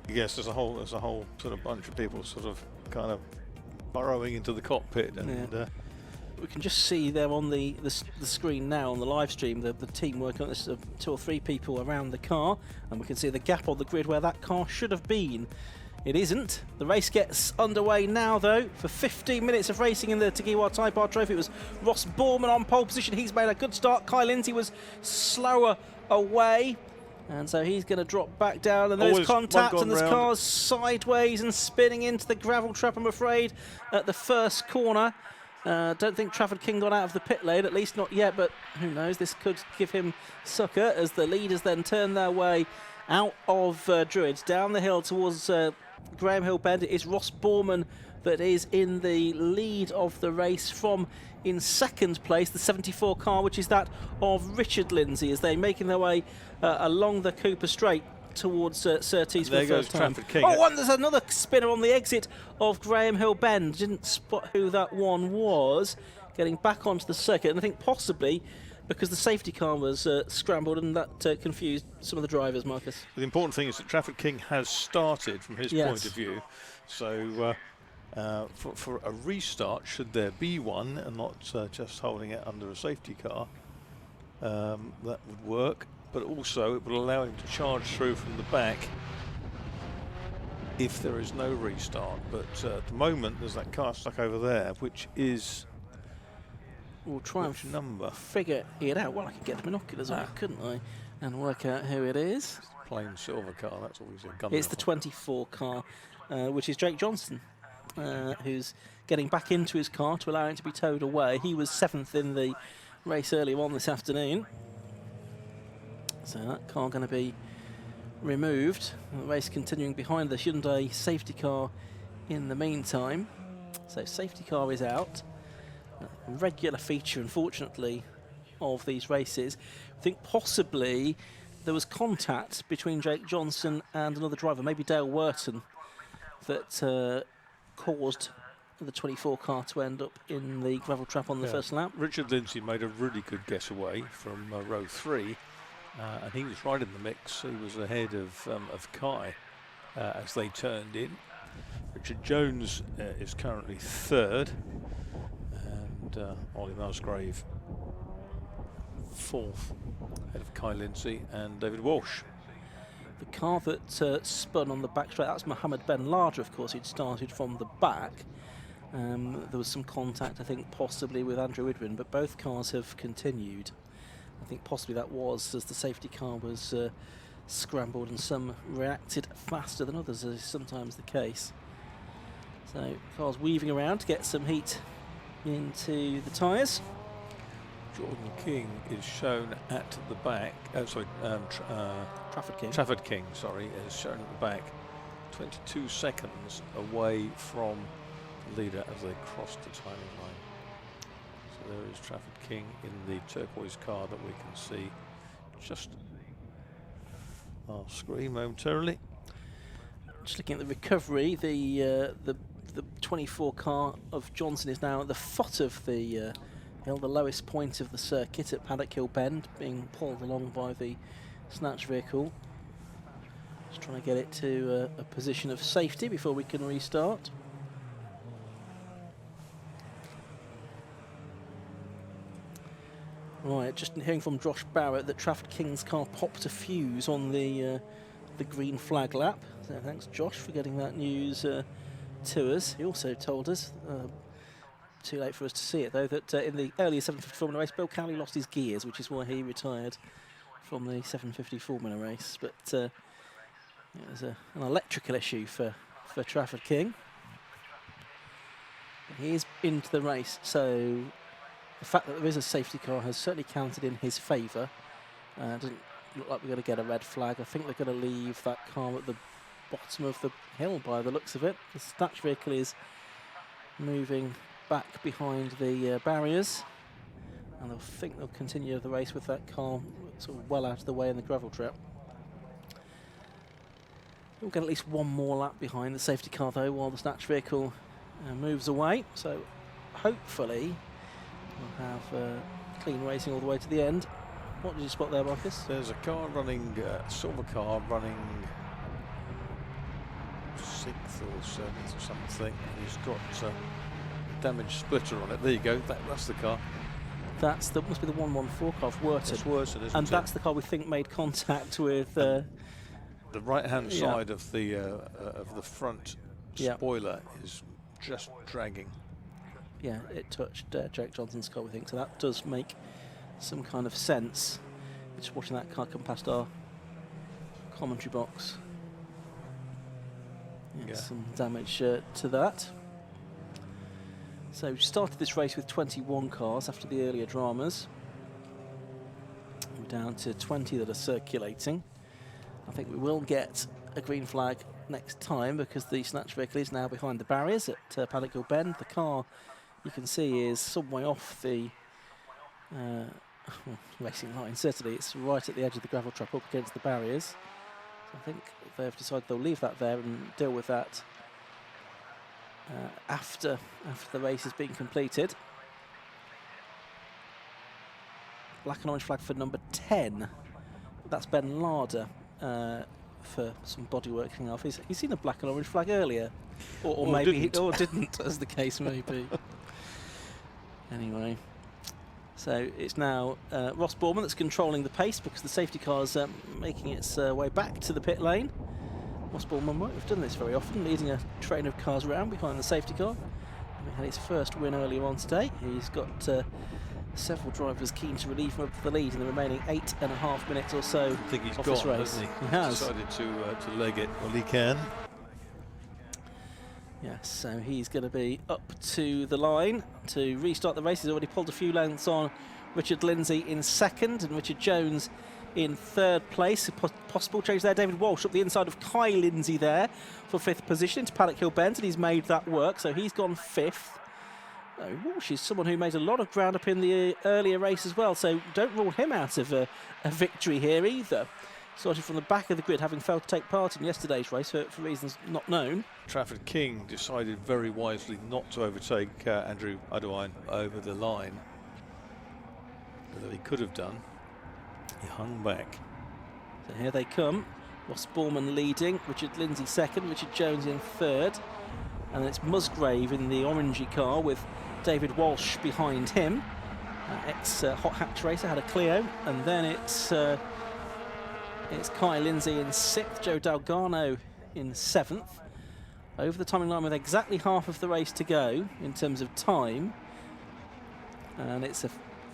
Yes, there's a whole sort of bunch of people sort of kind of burrowing into the cockpit, and we can just see there on the screen now on the live stream the team working on this, 2 or 3 people around the car, and we can see the gap on the grid where that car should have been. It isn't. The race gets underway now, though, for 15 minutes of racing in the Tegiwa Type R Trophy. It was Ross Borman on pole position. He's made a good start. Kyle Lindsay was slower away, and so he's going to drop back down. And there's contact, and there's cars sideways and spinning into the gravel trap, I'm afraid, at the first corner. Don't think Trafford King got out of the pit lane, at least not yet, but who knows, this could give him succor as the leaders then turn their way out of Druids, down the hill towards Graham Hill Bend. It is Ross Borman that is in the lead of the race from, in second place, the 74 car, which is that of Richard Lindsay, as they're making their way along the Cooper Straight towards Surtees for the first time. King. Oh, and there's another spinner on the exit of Graham Hill Bend. Didn't spot who that one was. Getting back onto the circuit, and I think possibly because the safety car was scrambled, and that confused some of the drivers, Marcus. The important thing is that Trafford King has started from his point of view, so for a restart, should there be one, and not just holding it under a safety car, that would work. But also it will allow him to charge through from the back if there is no restart. But at the moment there's that car stuck over there, which is... We'll try and figure it out. Well, I could get the binoculars on it, couldn't I? And work out who it is. It's a plain silver car, that's always a gun. It's the 24 car, which is Jake Johnson, who's getting back into his car to allow it to be towed away. He was 7th in the race earlier on this afternoon. So that car going to be removed. The race continuing behind the Hyundai safety car in the meantime. So safety car is out. A regular feature, unfortunately, of these races. I think possibly there was contact between Jake Johnson and another driver, maybe Dale Wharton, that caused the 24 car to end up in the gravel trap on the first lap. Richard Lindsay made a really good guess away from row 3. And he was right in the mix. He was ahead of Kai as they turned in. Richard Jones is currently 3rd, and Ollie Musgrave 4th, ahead of Kai Lindsay and David Walsh. The car that spun on the back straight, that's Mohammed Ben Larder, of course. He'd started from the back. There was some contact, I think, possibly with Andrew Idwin, but both cars have continued. I think possibly that was as the safety car was scrambled, and some reacted faster than others, as is sometimes the case. So cars weaving around to get some heat into the tyres. Jordan King is shown at the back. Trafford King. Trafford King, sorry, is shown at the back, 22 seconds away from the leader as they cross the timing line. So there is Trafford King in the turquoise car that we can see just off screen momentarily. Just looking at the recovery, the 24 car of Johnson is now at the foot of the hill, the lowest point of the circuit at Paddock Hill Bend, being pulled along by the snatch vehicle. Just trying to get it to a position of safety before we can restart. Right, just hearing from Josh Barrett that Trafford King's car popped a fuse on the green flag lap. So thanks, Josh, for getting that news to us. He also told us, too late for us to see it though, that in the earlier 750 Formula race, Bill Cowley lost his gears, which is why he retired from the 750 Formula race. But it was an electrical issue for Trafford King. He is into the race, so the fact that there is a safety car has certainly counted in his favour. Doesn't look like we're going to get a red flag. I think they're going to leave that car at the bottom of the hill by the looks of it. The snatch vehicle is moving back behind the barriers, and I think they'll continue the race with that car sort of well out of the way in the gravel trap. We'll get at least one more lap behind the safety car though while the snatch vehicle moves away, so hopefully we'll have clean racing all the way to the end. What did you spot there, Marcus? There's a car running, silver car running 6th or 7th or something, and he's got damaged splitter on it. There you go, that's the car. That must be the 114 car of Wharton. It's Wharton, isn't and it? that's the car we think made contact with... the right-hand side of the front spoiler is just dragging. Yeah, it touched Jake Johnson's car, we think, so that does make some kind of sense. Just watching that car come past our commentary box. Yeah. Some damage to that. So we started this race with 21 cars after the earlier dramas. We're down to 20 that are circulating. I think we will get a green flag next time because the snatch vehicle is now behind the barriers at Paddock Hill Bend. The car, you can see, is some way off the racing line. Certainly it's right at the edge of the gravel trap up against the barriers. So I think they've decided they'll leave that there and deal with that after the race has been completed. Black and orange flag for number 10. That's Ben Larder for some bodywork coming off. He's seen a black and orange flag earlier, or maybe didn't, as the case may be. Anyway, so it's now Ross Borman that's controlling the pace because the safety car's making its way back to the pit lane. Ross Borman might have done this very often, leading a train of cars around behind the safety car. He had his first win earlier on today. He's got several drivers keen to relieve him of the lead in the remaining 8.5 minutes or so. I think he's of gone, this race. hasn't he? He has decided to leg it. Well, he can. Yes, so he's going to be up to the line to restart the race. He's already pulled a few lengths on Richard Lindsay in second and Richard Jones in third place. A possible change there. David Walsh up the inside of Kai Lindsay there for 5th position into Paddock Hill Bend, and he's made that work, so he's gone 5th. Walsh is someone who made a lot of ground up in the earlier race as well, so don't rule him out of a victory here either. Started from the back of the grid, having failed to take part in yesterday's race for reasons not known. Trafford King decided very wisely not to overtake Andrew Adewine over the line, although he could have done. He hung back. So here they come. Ross Borman leading, Richard Lindsay second, Richard Jones in third. And it's Musgrave in the orangey car with David Walsh behind him. Ex-Hot Hatch racer, had a Clio. And then it's Kai Lindsay in 6th, Joe Dalgarno in 7th. Over the timing line with exactly half of the race to go in terms of time. And it's a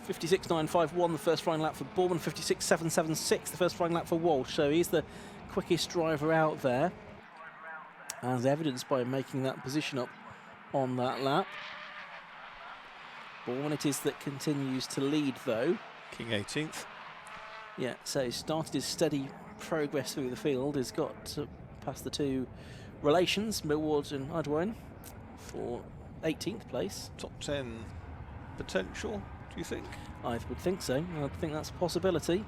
56.951 the first flying lap for Borman, 56.776 the first flying lap for Walsh. So he's the quickest driver out there, as evidenced by making that position up on that lap. Borman it is that continues to lead though. King 18th. Yeah, so he started his steady progress through the field. He's got past the two relations, Millward and Adewine, for 18th place. Top 10 potential, do you think? I would think so. I think that's a possibility.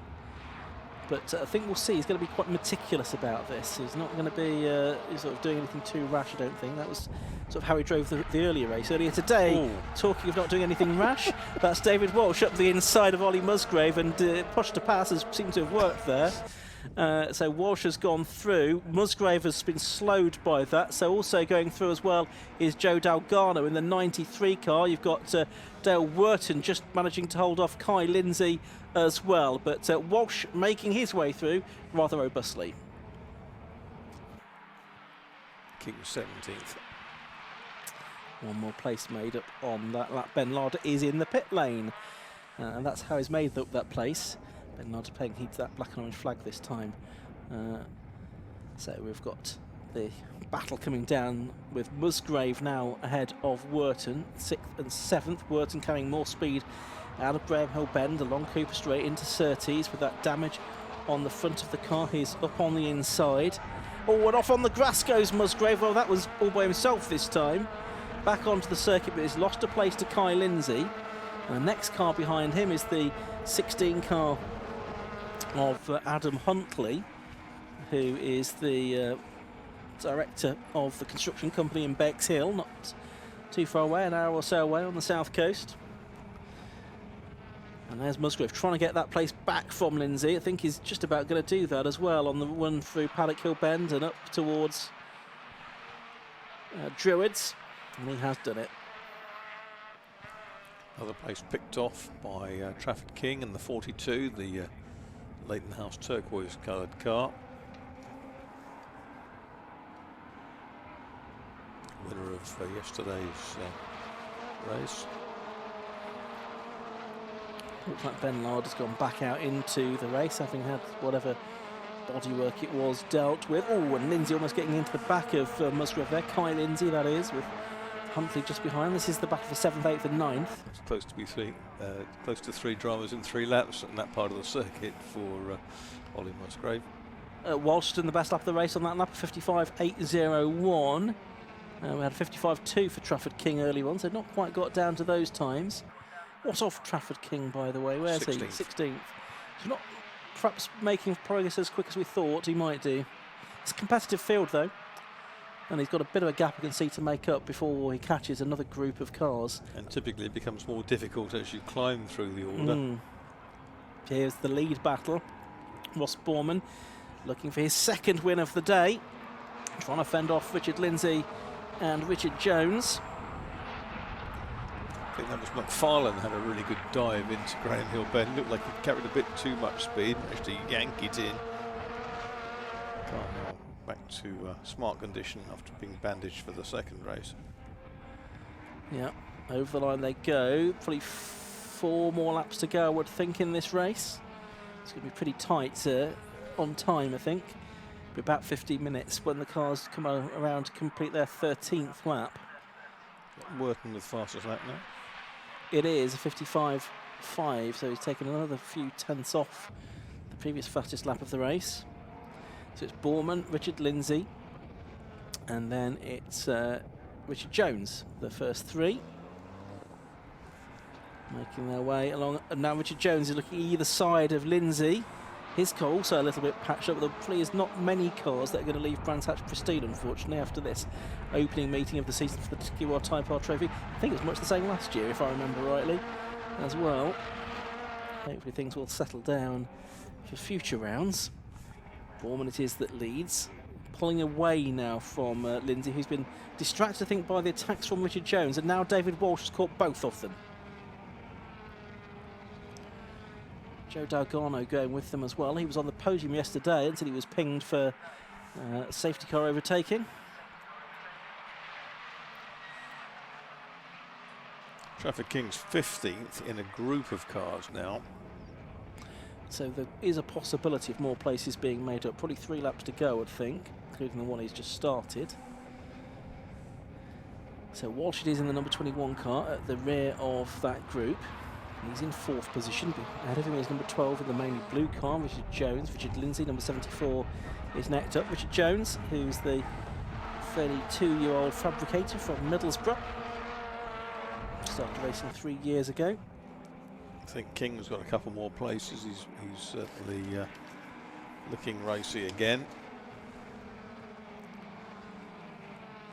But I think we'll see. He's going to be quite meticulous about this. He's not going to be sort of doing anything too rash, I don't think. That was sort of how he drove the earlier race. Earlier today, talking of not doing anything rash, that's David Walsh up the inside of Ollie Musgrave, and push to pass has seemed to have worked there. So Walsh has gone through. Musgrave has been slowed by that. So also going through as well is Joe Dalgarno in the 93 car. You've got Dale Wharton just managing to hold off Kai Lindsay as well. But Walsh making his way through rather robustly. King 17th. One more place made up on that lap. Ben Larder is in the pit lane. And that's how he's made up that place. Ben Larder paying heed to that black and orange flag this time. So we've got the battle coming down with Musgrave now ahead of Wharton, 6th and 7th. Wharton carrying more speed out of Graham Hill Bend along Cooper Straight into Surtees with that damage on the front of the car. He's up on the inside. Oh, and off on the grass goes Musgrave. Well, that was all by himself this time. Back onto the circuit, but he's lost a place to Kai Lindsay. And the next car behind him is the 16 car of Adam Huntley, who is the director of the construction company in Bexhill, not too far away, an hour or so away on the south coast. And there's Musgrave trying to get that place back from Lindsay. I think he's just about going to do that as well on the run through Paddock Hill Bend and up towards Druids, and he has done it. Another place picked off by Trafford King in the 42, the Leighton House turquoise coloured car. Winner of yesterday's race. Looks like Ben Lard has gone back out into the race, having had whatever bodywork it was dealt with. Oh, and Lindsay almost getting into the back of Musgrave there. Kai Lindsay, that is, with Huntley just behind. This is the back of the 7th, 8th and 9th. It's supposed to be close to 3 drivers in 3 laps in that part of the circuit for Ollie Musgrave. Walsh done the best lap of the race on that lap, 55.801. We had 55.2 for Trafford King early on, so not quite got down to those times. What's off Trafford King, by the way? Where's 16th. he? 16th. He's not perhaps making progress as quick as we thought he might do. It's a competitive field, though, and he's got a bit of a gap, you can see, to make up before he catches another group of cars. And typically it becomes more difficult as you climb through the order. Here's the lead battle. Ross Borman looking for his 2nd win of the day, trying to fend off Richard Lindsay and Richard Jones. I think that was McFarlane had a really good dive into Graham Hill Bend. Looked like he carried a bit too much speed, managed to yank it in. Car now back to smart condition after being bandaged for the 2nd race. Yeah, over the line they go. Probably 4 more laps to go, I would think, in this race. It's going to be pretty tight on time, I think. Be about 15 minutes when the cars come around to complete their 13th lap. Working with fastest lap now. It is a 55.5, so he's taken another few tenths off the previous fastest lap of the race. So it's Borman, Richard Lindsay, and then it's Richard Jones, the first 3. Making their way along, and now Richard Jones is looking either side of Lindsay. His car also a little bit patched up. There probably is not many cars that are going to leave Brands Hatch pristine, unfortunately, after this opening meeting of the season for the Tegiwa Type R Trophy. I think it was much the same last year, if I remember rightly, as well. Hopefully things will settle down for future rounds. Borman it is that leads, pulling away now from Lindsay, who's been distracted, I think, by the attacks from Richard Jones, and now David Walsh has caught both of them. Joe Dalgarno going with them as well. He was on the podium yesterday until he was pinged for safety car overtaking. Trafford King's 15th in a group of cars now. So there is a possibility of more places being made up. Probably 3 laps to go, I'd think, including the one he's just started. So Walsh it is in the number 21 car at the rear of that group. He's in 4th position. Ahead of him is number 12 in the mainly blue car, Richard Jones. Richard Lindsay, number 74, is next up. Richard Jones, who's the 32-year-old fabricator from Middlesbrough. Started racing 3 years ago. I think King's got a couple more places. He's certainly looking racy again.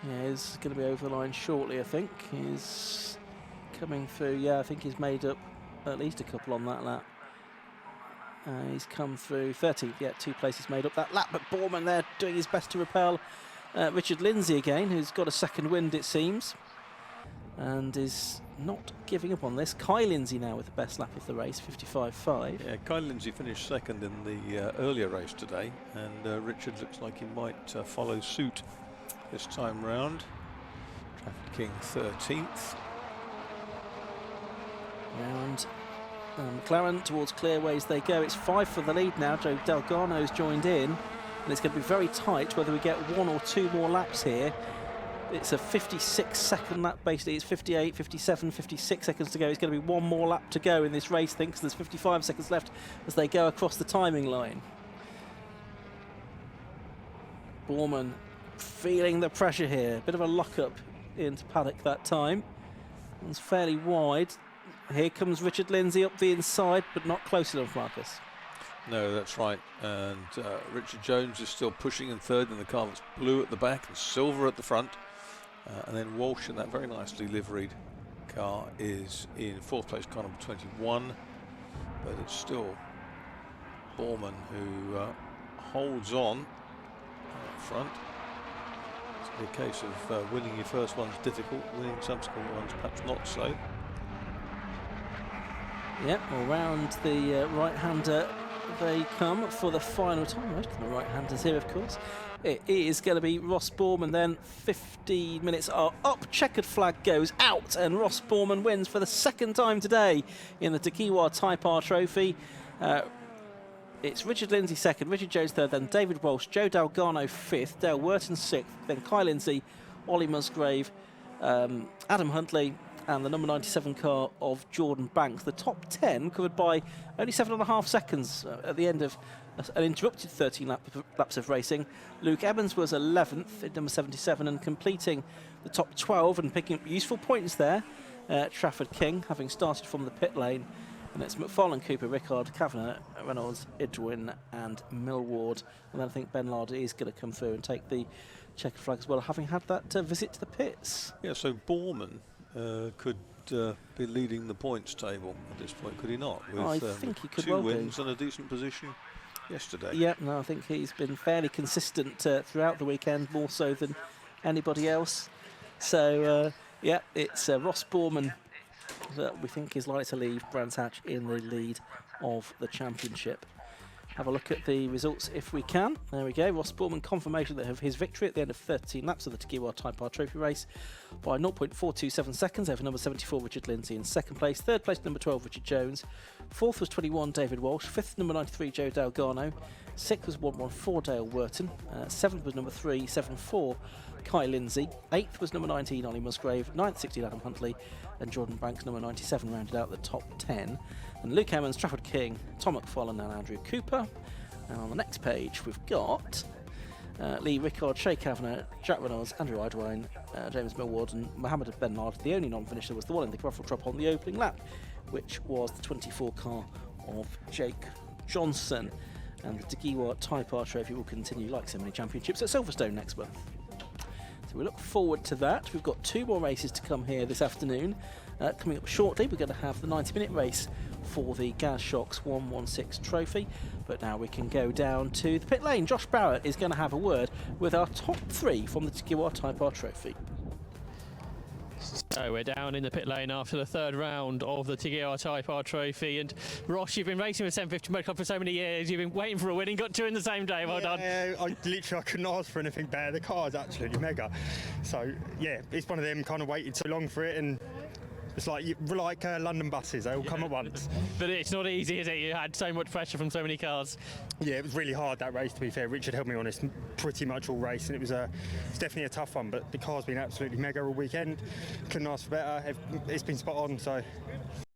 Yeah, he's going to be over the line shortly, I think. He's coming through. Yeah, I think he's made up at least a couple on that lap. He's come through 13th, yeah, 2 places made up that lap, but Borman there doing his best to repel Richard Lindsay again, who's got a 2nd wind, it seems, and is not giving up on this. Kai Lindsay now with the best lap of the race, 55.5. Yeah, Kai Lindsay finished 2nd in the earlier race today, and Richard looks like he might follow suit this time round. Trafford King 13th. Round McLaren towards Clearways they go. It's 5 for the lead now. Joe Dalgarno's joined in, and it's going to be very tight whether we get 1 or 2 more laps here. It's a 56-second lap, basically. It's 58, 57, 56 seconds to go. It's going to be 1 more lap to go in this race, I think, because there's 55 seconds left as they go across the timing line. Borman feeling the pressure here. Bit of a lock-up into paddock that time. It's fairly wide. Here comes Richard Lindsay up the inside, but not close enough, Marcus. No, that's right. And Richard Jones is still pushing in 3rd in the car that's blue at the back and silver at the front. And then Walsh in that very nicely liveried car is in 4th place, car number 21. But it's still Borman who holds on up front. It's The case of winning your first one's difficult, winning subsequent ones perhaps not so. Yep, around the right-hander they come for the final time. Most of the right-handers here, of course. It is going to be Ross Borman then. 15 minutes are up. Checkered flag goes out, and Ross Borman wins for the second time today in the Tegiwa Type R Trophy. It's Richard Lindsay second, Richard Jones third, then David Walsh, Joe Dalgarno fifth, Dale Worton sixth, then Kai Lindsay, Ollie Musgrave, Adam Huntley, and the number 97 car of Jordan Banks. The top 10 covered by only 7.5 seconds at the end of an interrupted 13 laps of racing. Luke Evans was 11th at number 77 and completing the top 12 and picking up useful points there. Trafford King, having started from the pit lane. And it's McFarlane, Cooper, Rickard, Kavanagh, Reynolds, Idwin and Millward. And then I think Ben Larder is going to come through and take the checkered flag as well, having had that visit to the pits. Yeah, so Borman could be leading the points table at this point, could he not? With I think he could 2 well wins and a decent position yesterday. Yeah, no, I think he's been fairly consistent throughout the weekend, more so than anybody else. So, yeah, it's Ross Borman that we think is likely to leave Brands Hatch in the lead of the championship. Have a look at the results if we can. There we go. Ross Borman confirmation of his victory at the end of 13 laps of the Tegiwa Type R Trophy race by 0.427 seconds over number 74 Richard Lindsay in second place. Third place number 12 Richard Jones. Fourth was 21 David Walsh. Fifth number 93 Joe Dalgarno. Sixth was 114 Dale Worton. Seventh was number 374 Kai Lindsay. Eighth was number 19 Ollie Musgrave. Ninth 16 Adam Huntley. And Jordan Banks number 97 rounded out the top 10. And Luke Emmons, Trafford King, Tom McFarlane and Andrew Cooper. And on the next page we've got Lee Rickard, Shay Kavanagh, Jack Reynolds, Andrew Idwine, James Millward and Mohammed Ben Lard. The only non-finisher was the one in the gravel drop on the opening lap, which was the 24 car of Jake Johnson. And the Tegiwa Type R Trophy will continue, like so many championships, at Silverstone next month. So we look forward to that. We've got 2 more races to come here this afternoon. Coming up shortly, we're going to have the 90-minute race for the Gaz Shocks 116 trophy. But now we can go down to the pit lane. Josh Barrett is going to have a word with our top 3 from the Tegiwa Type R Trophy. So we're down in the pit lane after the third round of the Tegiwa Type R Trophy. And Ross, you've been racing with 750 Motor Club for so many years. You've been waiting for a win and got 2 in the same day. Well done. I couldn't ask for anything better. The car is absolutely mega. So yeah, it's one of them kind of waited so long for it, and it's like London buses, they all come at once. But it's not easy, is it? You had so much pressure from so many cars. Yeah, it was really hard, that race, to be fair. Richard held me honest pretty much all race, and it's definitely a tough one, but the car's been absolutely mega all weekend. Couldn't ask for better. It's been spot on, so